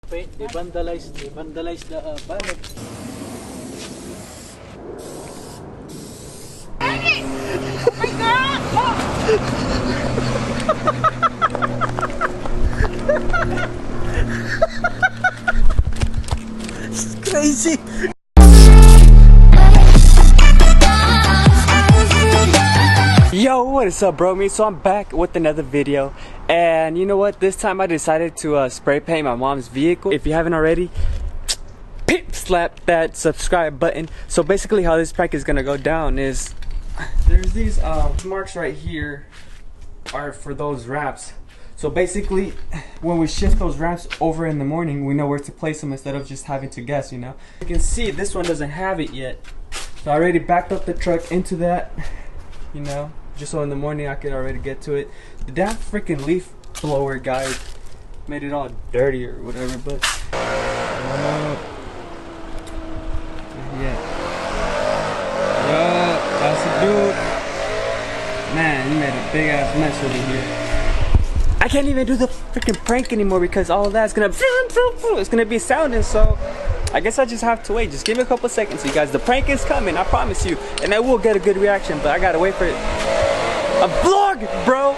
They vandalized the banner. It's crazy. Yo, what is up, bro? So I'm back with another video, and you know what? This time I decided to spray paint my mom's vehicle. If you haven't already, slap that subscribe button. So basically how this prank is gonna go down is there's these marks right here are for those ramps. So basically when we shift those ramps over in the morning, we know where to place them instead of just having to guess, you know. You can see this one doesn't have it yet, so I already backed up the truck into that, you know, just so in the morning I could already get to it. The damn freaking leaf blower guy made it all dirty or whatever, but that's a dude. Man, you made a big ass mess over here. I can't even do the freaking prank anymore because all of that's gonna it's gonna be sounding, so I guess I just have to wait. Just give me a couple seconds, you guys. The prank is coming, I promise you, and I will get a good reaction, but I gotta wait for it. A vlog, bro.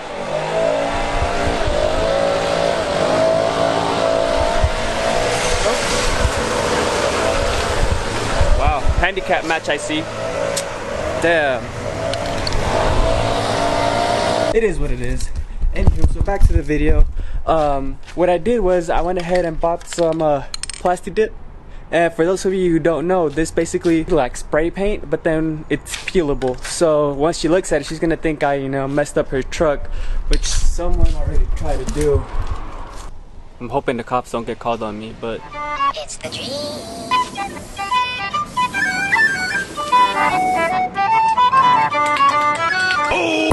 Wow, handicap match, I see. Damn. It is what it is. Anywho, so back to the video. What I did was I went ahead and bought some plastic dip. And for those of you who don't know, this basically like spray paint, but then it's peelable. So once she looks at it, she's gonna think I, you know, messed up her truck, which someone already tried to do. I'm hoping the cops don't get called on me, but it's the dream. Oh!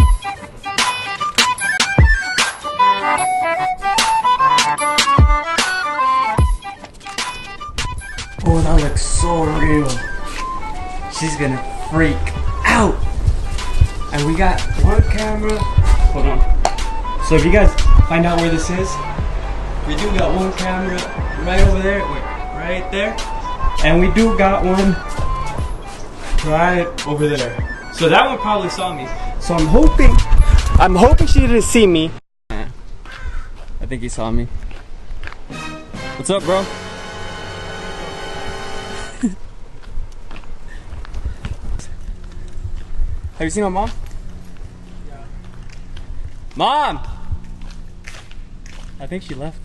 Oh, that looks so real. She's gonna freak out. And we got one camera. Hold on. So if you guys find out where this is, we do got one camera right over there. Wait, right there. And we do got one right over there. So that one probably saw me. So I'm hoping she didn't see me. I think he saw me. What's up, bro? Have you seen my mom? Yeah. Mom! I think she left.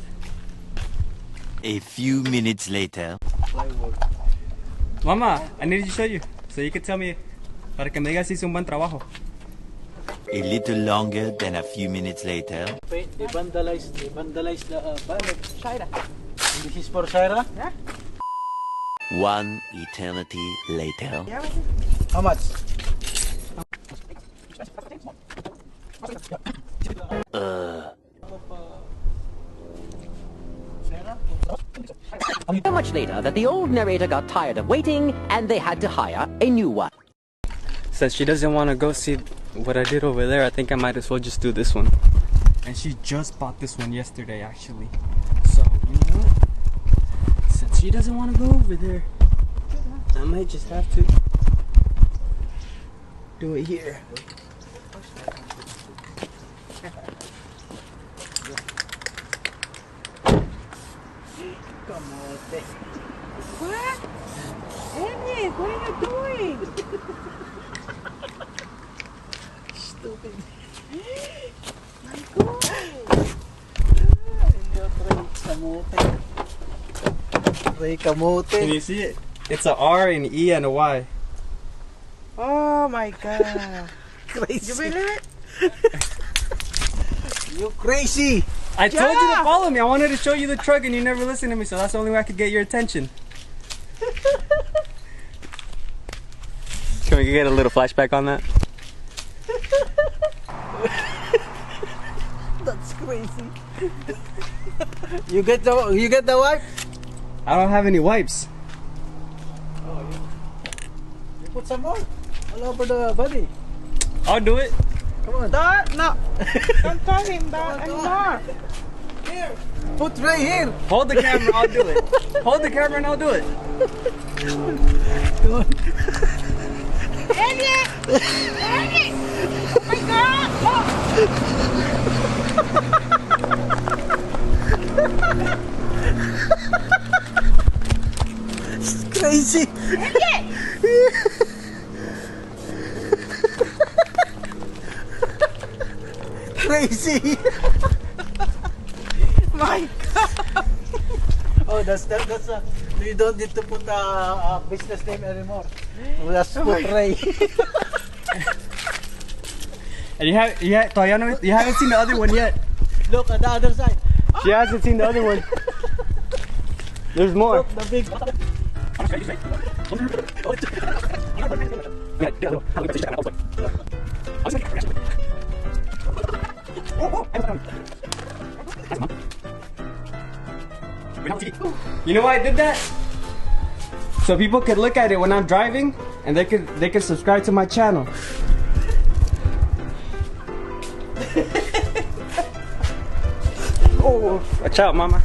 A few minutes later. Mama, I needed to show you so you could tell me para que me digas si hice un buen trabajo. A little longer than a few minutes later. They vandalized the banner. Shaira. And this is for Shaira? Yeah. One eternity later. How much? So much later that the old narrator got tired of waiting and they had to hire a new one. Since she doesn't want to go see what I did over there, I think I might as well just do this one. And she just bought this one yesterday, actually. So, you know what? Since she doesn't want to go over there, I might just have to do it here. What? Ennis, what are you doing? Stupid. My God. Ray Kamote. Can you see it? It's a R, an E, and a Y. Oh my God. Crazy. You believe it? You crazy. I told you to follow me. I wanted to show you the truck and you never listened to me, so that's the only way I could get your attention. Can we get a little flashback on that? That's crazy. You get the wipe? I don't have any wipes. Oh, you put some more all over the body. I'll do it. Come on. Don't, no. Don't tell him that anymore. Here. Put right here. Hold the camera, I'll do it. Hold the camera and I'll do it. Elliot! Elliot! Oh my God! It's crazy. Elliot! Crazy. My God! Oh, that's you don't need to put a business name anymore. Just put Ray. And you haven't seen the other one yet. Look at the other side. She hasn't seen the other one. There's more. Look, the big. You know why I did that? So people could look at it when I'm driving, and they could subscribe to my channel. Oh, watch out, mama.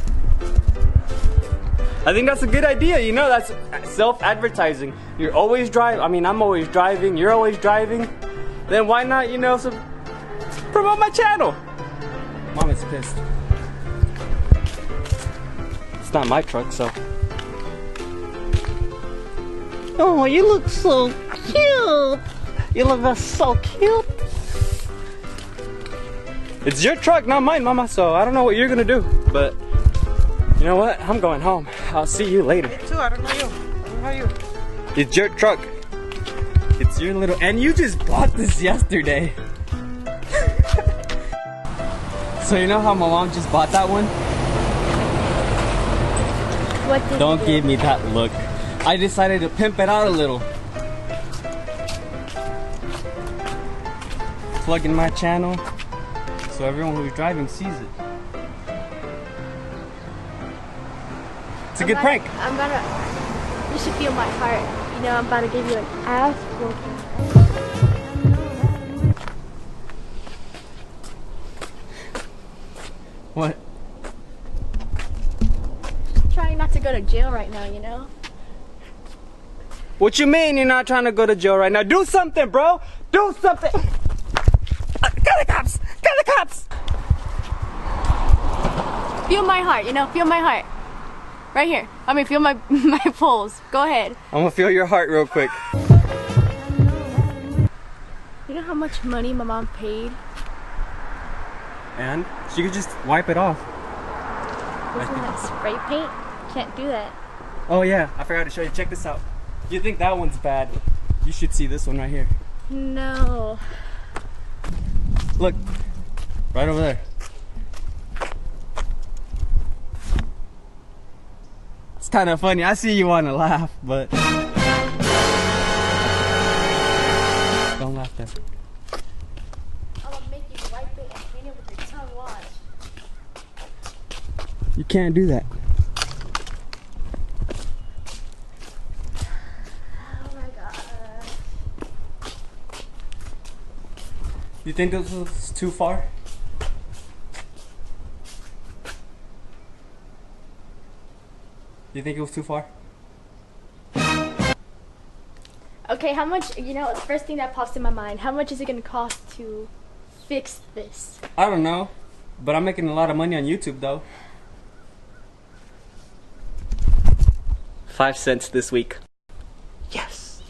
I think that's a good idea, you know, that's self-advertising. You're always driving, I mean, I'm always driving, you're always driving. Then why not, you know, promote my channel? Mama's pissed. It's not my truck, so. Oh, you look so cute. You look so cute. It's your truck, not mine, mama, so I don't know what you're gonna do, but you know what? I'm going home. I'll see you later. Me too, I don't know you. I don't know you. It's your truck. It's your little, and you just bought this yesterday. So you know how my mom just bought that one? What did Don't you do? give me that look. I decided to pimp it out a little. Plug in my channel so everyone who's driving sees it. It's a good prank. You should feel my heart. You know, I'm about to give you an ass whooping. What? Trying not to go to jail right now, you know? What you mean you're not trying to go to jail right now? Do something, bro! Do something! Call the cops! Call the cops! Feel my heart, you know? Feel my heart. Right here. I mean, feel my pulse. Go ahead. I'm gonna feel your heart real quick. You know how much money my mom paid? And she could just wipe it off. Isn't that spray paint? Can't do that. Oh yeah, I forgot to show you. Check this out. You think that one's bad? You should see this one right here. No. Look, right over there. It's kind of funny. I see you want to laugh, but don't laugh there. I'm gonna make you wipe it and clean it with your tongue. Watch. You can't do that. Oh my god. You think this was too far? You think it was too far? Okay, how much, you know, the first thing that pops in my mind, how much is it gonna cost to fix this? I don't know, but I'm making a lot of money on YouTube though. 5 cents this week. Yes.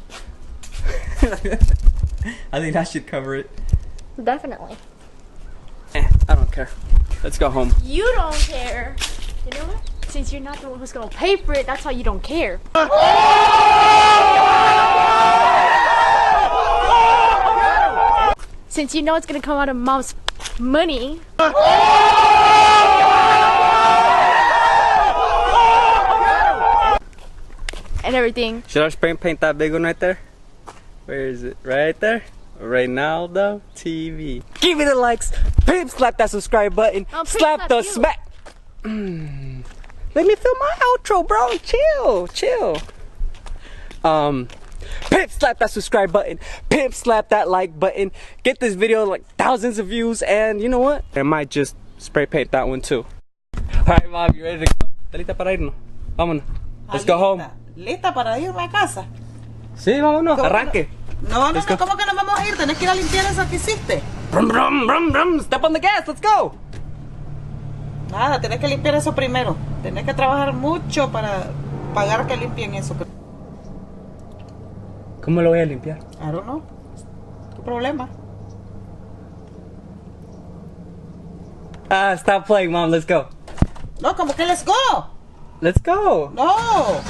I think that should cover it. Definitely. I don't care. Let's go home. You don't care. You know what? Since you're not the one who's gonna pay for it, that's why you don't care. Since you know it's gonna come out of mom's money. And everything. Should I spray paint that big one right there? Where is it? Right there? Reynaldo TV. Give me the likes. Pimp slap that subscribe button. Oh, Slap the you. smack. Let me film my outro, bro. Chill, chill. Pimp slap that subscribe button. Pimp slap that like button. Get this video like thousands of views, and you know what? I might just spray paint that one too. Alright, Mom, you ready to go? ¿Estás lista para irnos? Vámonos. Let's go home. ¿Lista para irme a casa? Sí, vámonos, arranque. No, Let's go. ¿cómo que no vamos a ir? Tenés que ir a limpiar eso que hiciste. Brum, brum, brum, brum. Step on the gas, let's go. Nada, tenés que limpiar eso primero. Tenés que trabajar mucho para pagar que limpien eso. ¿Cómo lo voy a limpiar? I don't know. ¿Qué problema? Stop playing, Mom, let's go. No, como que let's go. Let's go. No.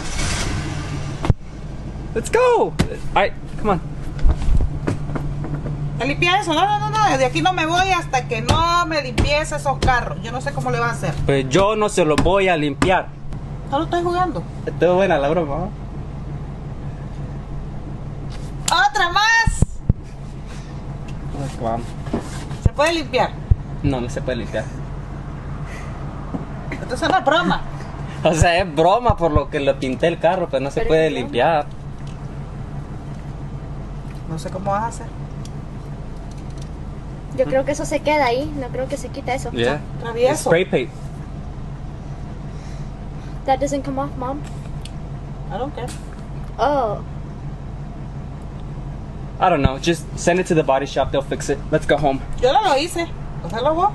Let's go. Alright, come on. ¿Te limpia eso? No. De aquí no me voy hasta que no me limpies esos carros. Yo no sé cómo le vas a hacer. Pues yo no se lo voy a limpiar. Solo estoy jugando. Estuvo buena la broma, ¿no? ¡Otra más! Come on. ¿Se puede limpiar? No, no se puede limpiar. Entonces no es broma. O sea, es broma por lo que le pinté el carro, pero no se Pero puede es broma. limpiar. No sé cómo vas a hacer. Yo creo que eso se queda ahí. No creo que se quita eso. Yeah. It's Travieso. spray paint. That doesn't come off, Mom. I don't care. Oh. I don't know. Just send it to the body shop. They'll fix it. Let's go home. Yo no lo hice. Hazlo vos.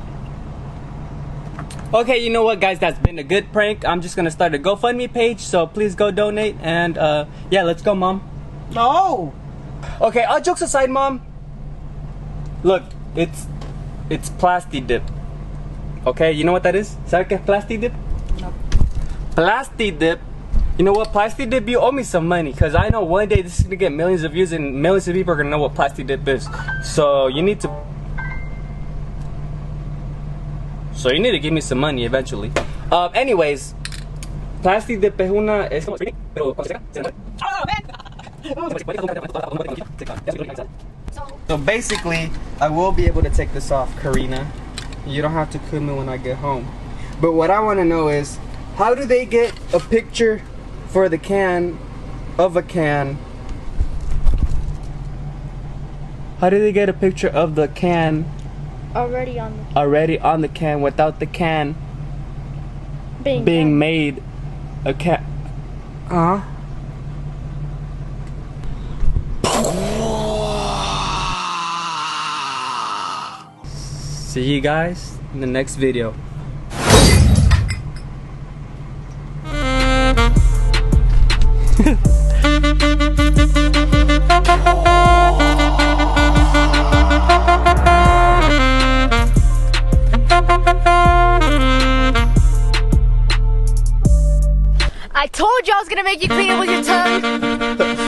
Okay, you know what, guys? That's been a good prank. I'm just gonna start a GoFundMe page, so please go donate. And yeah, let's go, Mom. No. Okay, all jokes aside, Mom. Look, it's Plasti Dip. Okay, you know what that is? ¿Sabes qué es Plasti Dip? No. Plasti Dip. You know what, Plasti Dip? You owe me some money, because I know one day this is gonna get millions of views and millions of people are gonna know what Plasti Dip is. So you need to give me some money eventually. Anyways, Plasti Dip es una. Es como pero cuando se So basically, I will be able to take this off, Karina. You don't have to kill me when I get home. But what I want to know is, how do they get a picture for the can of a can? How do they get a picture of the can Already on the can without the can the being made a can? Huh? See you guys in the next video. I told you I was gonna make you clean it with your tongue.